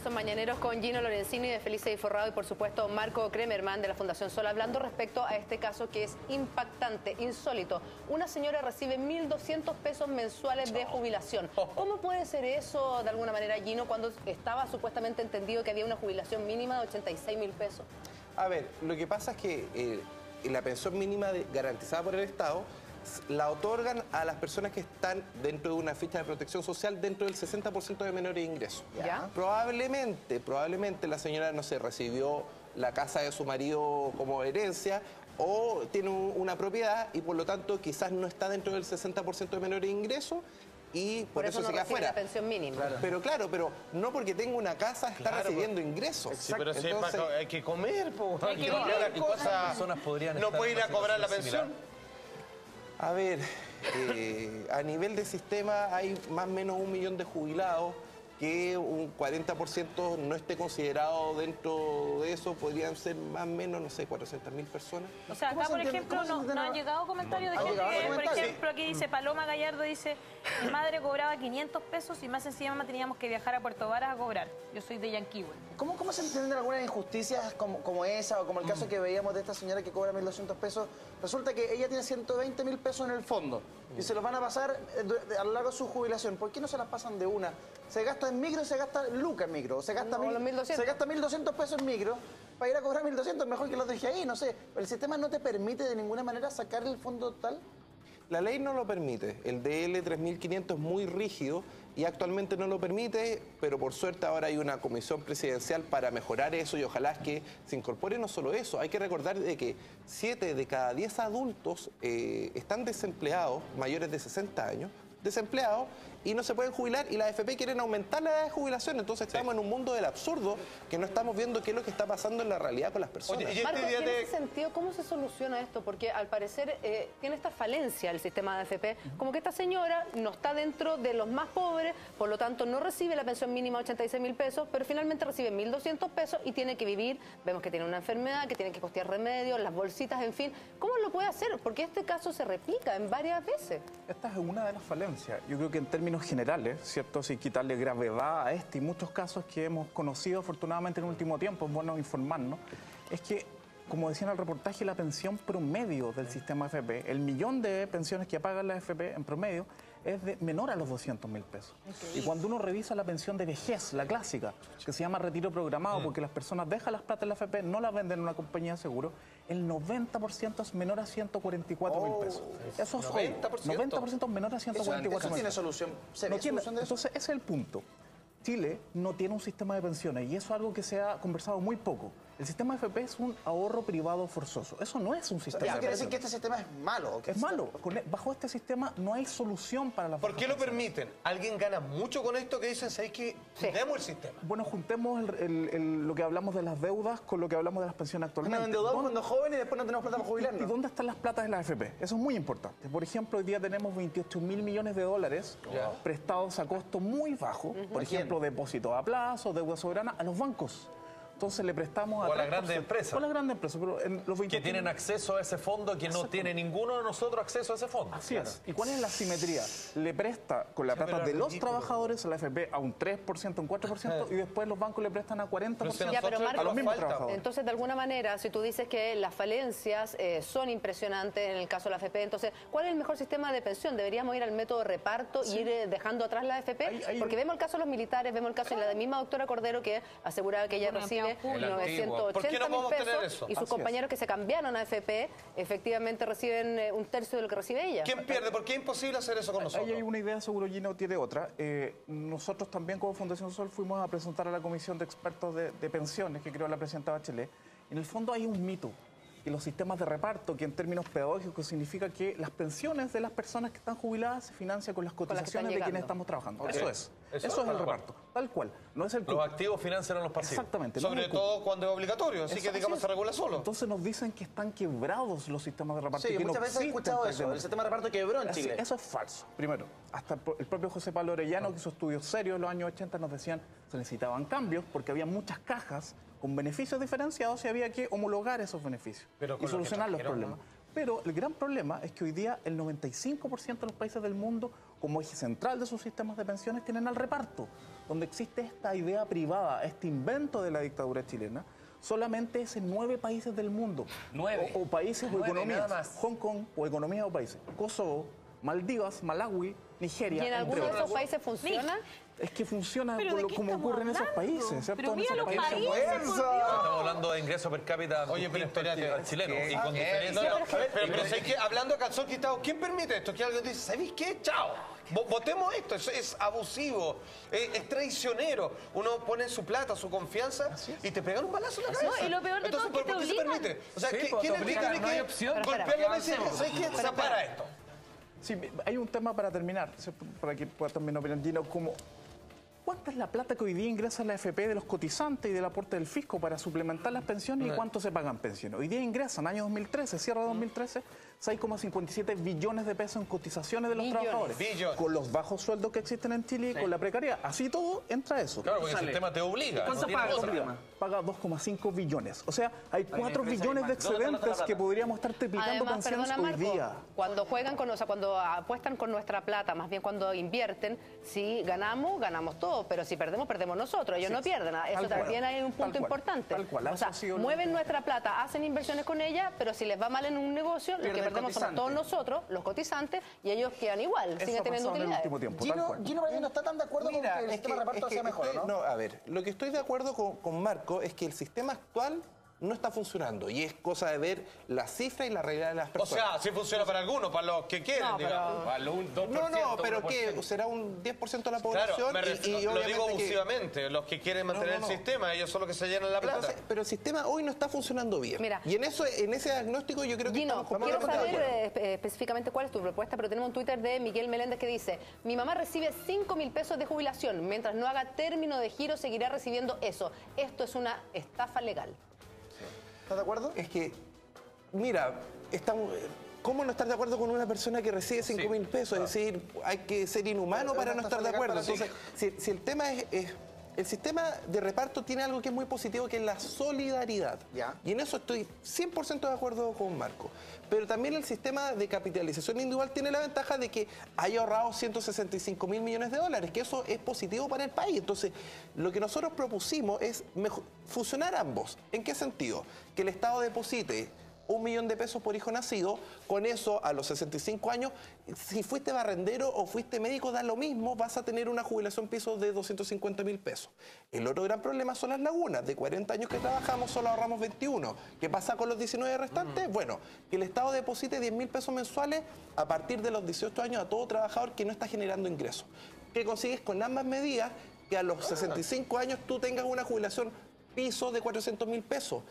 Son mañaneros con Gino Lorenzini de Felice y Forrado y por supuesto Marco Kremerman de la Fundación Sol, hablando respecto a este caso que es impactante, insólito. Una señora recibe 1.200 pesos mensuales de jubilación. ¿Cómo puede ser eso de alguna manera, Gino, cuando estaba supuestamente entendido que había una jubilación mínima de 86.000 pesos? A ver, lo que pasa es que la pensión mínima garantizada por el Estado la otorgan a las personas que están dentro de una ficha de protección social dentro del 60% de menores ingresos. ¿Ya? Probablemente la señora, no sé, recibió la casa de su marido como herencia o tiene una propiedad y por lo tanto quizás no está dentro del 60% de menores ingresos y por eso se queda fuera. La pensión mínima. Claro. Pero no porque tenga una casa está recibiendo ingresos. Sí, pero si entonces, hay que comer, hay que comer. ¿Cuántas personas podrían no puede ir a cobrar la pensión? A ver, a nivel de sistema hay más o menos 1 millón de jubilados, que un 40% no esté considerado dentro de eso, podrían ser más o menos, no sé, 400.000 personas. O sea, acá, por ejemplo, no han llegado comentarios de gente que, por ejemplo, aquí dice Paloma Gallardo, dice, mi madre cobraba 500 pesos y más encima teníamos que viajar a Puerto Varas a cobrar. Yo soy de Yanquihue. ¿Cómo se entienden algunas injusticias como esa o como el caso que veíamos de esta señora que cobra 1.200 pesos? Resulta que ella tiene 120.000 pesos en el fondo y se los van a pasar a lo largo de su jubilación. ¿Por qué no se las pasan de una? Se gasta en micro y se gasta lucas en micro. Se gasta 1.200 pesos en micro para ir a cobrar 1.200, mejor que los deje ahí, no sé. ¿El sistema no te permite de ninguna manera sacar el fondo total? La ley no lo permite. El DL 3500 es muy rígido y actualmente no lo permite, pero por suerte ahora hay una comisión presidencial para mejorar eso y ojalá es que se incorpore no solo eso. Hay que recordar de que 7 de cada 10 adultos están desempleados, mayores de 60 años, desempleados y no se pueden jubilar y la AFP quieren aumentar la edad de jubilación, entonces estamos en un mundo del absurdo que no estamos viendo qué es lo que está pasando en la realidad con las personas. Oye, Marco, en ese sentido, ¿cómo se soluciona esto? Porque al parecer tiene esta falencia el sistema de AFP, como que esta señora no está dentro de los más pobres, por lo tanto no recibe la pensión mínima de 86.000 pesos, pero finalmente recibe 1.200 pesos y tiene que vivir, vemos que tiene una enfermedad, que tiene que costear remedios, las bolsitas, en fin. ¿Cómo lo puede hacer? Porque este caso se replica en varias veces. Esta es una de las falencias. Yo creo que en términos generales, ¿cierto? Sin quitarle gravedad a este y muchos casos que hemos conocido afortunadamente en el último tiempo, es bueno informarnos, es que, como decía en el reportaje, la pensión promedio del sistema AFP, el millón de pensiones que paga la AFP en promedio, es menor a los 200.000 pesos. Y cuando uno revisa la pensión de vejez, la clásica, que se llama retiro programado, porque las personas dejan las plata en la AFP, no las venden en una compañía de seguro, el 90% es menor a 144.000 pesos. Eso es 90% menor a 144.000 pesos. ¿Eso tiene solución? Entonces, ese es el punto. Chile no tiene un sistema de pensiones y eso es algo que se ha conversado muy poco. El sistema AFP es un ahorro privado forzoso. Eso no es un sistema. ¿Eso quiere decir que este sistema es malo? Es malo. Bajo este sistema no hay solución para la ¿Por qué lo permiten? ¿Alguien gana mucho con esto que dicen, ¿sabéis que juntemos el sistema? Bueno, juntemos lo que hablamos de las deudas con lo que hablamos de las pensiones actualmente. Nos endeudamos cuando jóvenes y después no tenemos plata para jubilarnos. ¿Y dónde están las platas de la AFP? Eso es muy importante. Por ejemplo, hoy día tenemos 28.000 millones de dólares prestados a costo muy bajo. Por ejemplo, depósitos a plazo, deuda soberana, a los bancos. Entonces le prestamos a las grandes empresas. O a las grandes empresas, pero en los 20... Que tienen acceso a ese fondo, que no tiene ninguno de nosotros acceso a ese fondo. Así es. ¿Y cuál es la simetría? Le presta con la plata de los trabajadores a la AFP a un 3%, un 4%, y después los bancos le prestan a 40% ya, pero Marco, a los mismos trabajadores. Entonces, de alguna manera, si tú dices que las falencias son impresionantes en el caso de la AFP, entonces, ¿cuál es el mejor sistema de pensión? ¿Deberíamos ir al método de reparto y ir dejando atrás la AFP? Porque vemos el caso de los militares, vemos el caso de la misma doctora Cordero que aseguraba que ella recibe 980.000 pesos y sus compañeros que se cambiaron a AFP efectivamente reciben un tercio de lo que recibe ella. ¿Quién pierde? ¿Por qué es imposible hacer eso con nosotros? Ahí hay una idea, seguro Gino tiene otra. Nosotros también como Fundación Sol fuimos a presentar a la Comisión de Expertos de Pensiones que creó la presidenta Bachelet. En el fondo hay un mito, que los sistemas de reparto, que en términos pedagógicos significa que las pensiones de las personas que están jubiladas se financian con las cotizaciones de quienes estamos trabajando. Eso es el reparto, tal cual. No es el los activos financian a los pasivos. Exactamente. Sobre todo cuando es obligatorio, así que digamos se regula solo. Entonces nos dicen que están quebrados los sistemas de reparto. Sí, muchas veces he escuchado eso, el sistema de reparto quebró en Chile. Eso es falso. Primero, hasta el propio José Pablo Orellano, que hizo estudios serios en los años 80, nos decían que se necesitaban cambios porque había muchas cajas con beneficios diferenciados y había que homologar esos beneficios y solucionar los problemas. Pero el gran problema es que hoy día el 95% de los países del mundo como eje central de sus sistemas de pensiones, tienen al reparto, donde existe esta idea privada, este invento de la dictadura chilena. Solamente es en 9 países del mundo. 9. O países 9, o economías. nada más. Hong Kong o economías o países. Kosovo, Maldivas, Malawi, Nigeria. ¿Y en alguno de esos países funciona? Es que funciona como ocurre en esos países, ¿cierto? Pero En mira esos los países. países, por Dios. Estamos hablando de ingreso per cápita. Oye, pero espérate, al chileno. Y con diferencia. Pero sé que hablando a calzón quitado, ¿quién permite esto? Que alguien dice, ¿sabéis qué? Chao. Votemos esto, eso es abusivo, es traicionero. Uno pone su plata, su confianza y te pegan un balazo en la cabeza. No, y lo peor de todo es que te ¿por qué se obligan. permite? O sea, Sí, ¿quién te obligan, no hay opción. golpear la mesa y decir, ¿sabes qué? Se para esto. Sí, hay un tema para terminar, para que pueda también opinar Gino, como ¿cuánta es la plata que hoy día ingresa la AFP de los cotizantes y del aporte del fisco para suplementar las pensiones y cuánto se pagan pensiones? Hoy día ingresan, año 2013, cierre de 2013, 6,57 billones de pesos en cotizaciones de los trabajadores. Con los bajos sueldos que existen en Chile y con la precariedad. Así todo entra eso. Claro, porque el sistema te obliga. ¿Cuánto paga? Paga 2,5 billones. O sea, hay 4 billones de excedentes que podríamos estar triplicando Además, pensiones perdona, hoy Marco, día. cuando juegan con, o sea, cuando apuestan con nuestra plata, más bien cuando invierten, si ganamos, ganamos todo, pero si perdemos, perdemos nosotros. Ellos no pierden. Eso también hay un punto importante. Tal cual. O sea, mueven nuestra plata, hacen inversiones con ella, pero si les va mal en un negocio, los que perdemos somos todos nosotros, los cotizantes, y ellos quedan igual, siguen teniendo utilidades. Gino Valle no está tan de acuerdo con que el sistema de reparto sea mejor, ¿no? No, a ver, lo que estoy de acuerdo con Marco es que el sistema actual no está funcionando y es cosa de ver la cifra y la realidad de las O personas. sea, sí funciona para algunos, para los que quieren, No, pero- digamos. Para un 2%, No, pero 1%. ¿qué? Será un 10% de la Claro, población. lo digo obviamente que- abusivamente. Los que quieren mantener No. el sistema, ellos son los que se llenan la plata. Entonces, pero el sistema hoy no está funcionando bien. Mira. Y en ese diagnóstico yo creo que Gino, estamos quiero completamente de saber acuerdo. específicamente cuál es tu propuesta, pero tenemos un Twitter de Miguel Meléndez que dice: mi mamá recibe 5.000 pesos de jubilación. Mientras no haga término de giro, seguirá recibiendo eso. Esto es una estafa legal. ¿Estás de acuerdo? Es que, mira, ¿cómo no estar de acuerdo con una persona que recibe 5.000 pesos? Es decir, hay que ser inhumano para no estar de acuerdo. Entonces, si el tema es el sistema de reparto tiene algo que es muy positivo, que es la solidaridad. Ya. Y en eso estoy 100% de acuerdo con Marco. Pero también el sistema de capitalización individual tiene la ventaja de que haya ahorrado 165.000 millones de dólares, que eso es positivo para el país. Entonces, lo que nosotros propusimos es fusionar ambos. ¿En qué sentido? Que el Estado deposite 1 millón de pesos por hijo nacido, con eso a los 65 años, si fuiste barrendero o fuiste médico, da lo mismo, vas a tener una jubilación piso de 250.000 pesos. El otro gran problema son las lagunas, de 40 años que trabajamos solo ahorramos 21. ¿Qué pasa con los 19 restantes? Bueno, que el Estado deposite 10.000 pesos mensuales a partir de los 18 años a todo trabajador que no está generando ingresos. ¿Qué consigues con ambas medidas? Que a los 65 años tú tengas una jubilación piso de 400.000 pesos.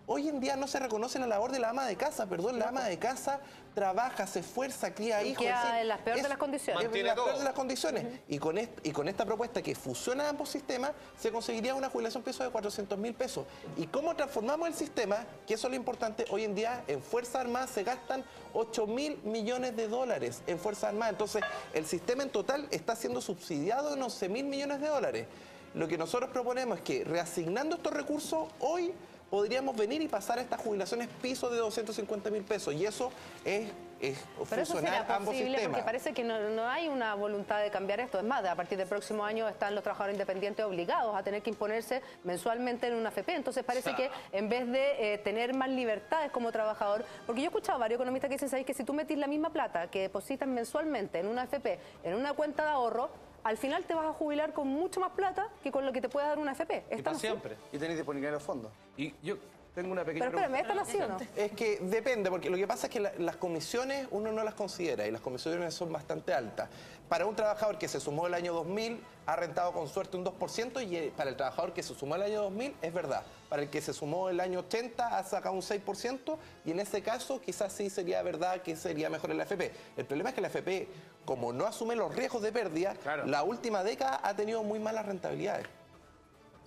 Hoy en día no se reconoce la labor de la ama de casa, la ama de casa trabaja, se esfuerza, cría hijos. Queda en las peores de las condiciones. En las peores de las condiciones. Y con esta propuesta que fusiona ambos sistemas, se conseguiría una jubilación piso de 400.000 pesos. ¿Y cómo transformamos el sistema? Que eso es lo importante. Hoy en día en Fuerzas Armadas se gastan 8.000 millones de dólares en Fuerzas Armadas. Entonces, el sistema en total está siendo subsidiado en 11.000 millones de dólares. Lo que nosotros proponemos es que reasignando estos recursos, hoy podríamos venir y pasar a estas jubilaciones piso de 250.000 pesos. Y eso es Pero eso fusionar será ambos posible sistemas. porque parece que no hay una voluntad de cambiar esto. Es más, a partir del próximo año están los trabajadores independientes obligados a tener que imponerse mensualmente en una AFP. Entonces parece que en vez de tener más libertades como trabajador, porque yo he escuchado a varios economistas que dicen, ¿sabes? Que si tú metís la misma plata que depositas mensualmente en una AFP, en una cuenta de ahorro, al final te vas a jubilar con mucho más plata que con lo que te puede dar una AFP. Y para siempre. Y tenéis disponibilidad de los fondos. Y yo tengo una pequeña Pero espérame, ¿están así o no? Es que depende, porque lo que pasa es que las comisiones uno no las considera y las comisiones son bastante altas. Para un trabajador que se sumó el año 2000 ha rentado con suerte un 2% y para el trabajador que se sumó el año 2000 es verdad. Para el que se sumó el año 80 ha sacado un 6% y en ese caso quizás sí sería verdad que sería mejor el AFP. El problema es que la AFP, como no asume los riesgos de pérdida, la última década ha tenido muy malas rentabilidades.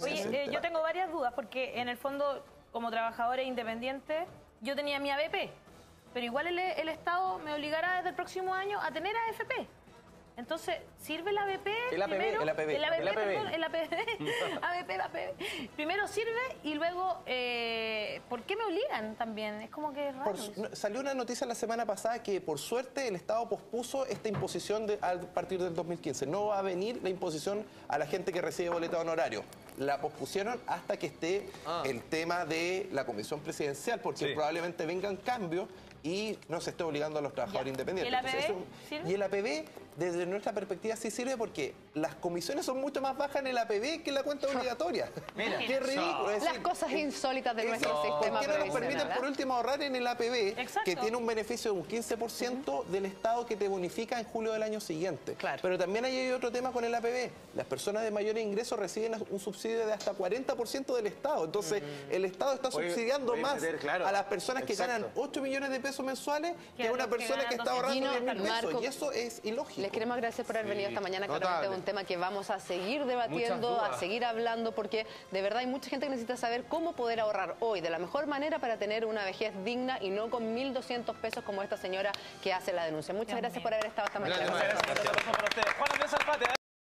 Oye, yo tengo varias dudas porque en el fondo, como trabajadora independiente, yo tenía mi ABP, pero igual el Estado me obligará desde el próximo año a tener AFP. Entonces, ¿sirve el ABP? El APB, primero? el APB. El ABP, El APB. perdón, el APB. ABP, el APB. Primero sirve y luego, ¿por qué me obligan también? Es como que es raro. Salió una noticia la semana pasada que, por suerte, el Estado pospuso esta imposición a partir del 2015. No va a venir la imposición a la gente que recibe boleta de honorario. La pospusieron hasta que esté el tema de la comisión presidencial, porque probablemente vengan cambios y no se esté obligando a los trabajadores independientes. ¿Y el APB sirve? Y el APB, desde nuestra perspectiva, sí sirve porque las comisiones son mucho más bajas en el APB que en la cuenta obligatoria. Mira, qué ridículo. Es Las decir, cosas insólitas de nuestro sistema ¿por qué no nos previsional, permiten, por último, ahorrar en el APB, Exacto. que tiene un beneficio de un 15% del Estado que te bonifica en julio del año siguiente? Claro. Pero también hay otro tema con el APB. Las personas de mayores ingresos reciben un subsidio de hasta 40% del Estado. Entonces, el Estado está subsidiando más a las personas que ganan 8 millones de pesos mensuales que a una persona que está ahorrando 10.000 pesos. Marco, Y eso es ilógico. Les queremos agradecer por haber venido esta mañana. Claramente es un tema que vamos a seguir debatiendo, a seguir hablando, porque de verdad hay mucha gente que necesita saber cómo poder ahorrar hoy de la mejor manera para tener una vejez digna y no con 1.200 pesos como esta señora que hace la denuncia. Muchas gracias por haber estado esta mañana. Gracias. Para ustedes. Juan Andrés Alfate,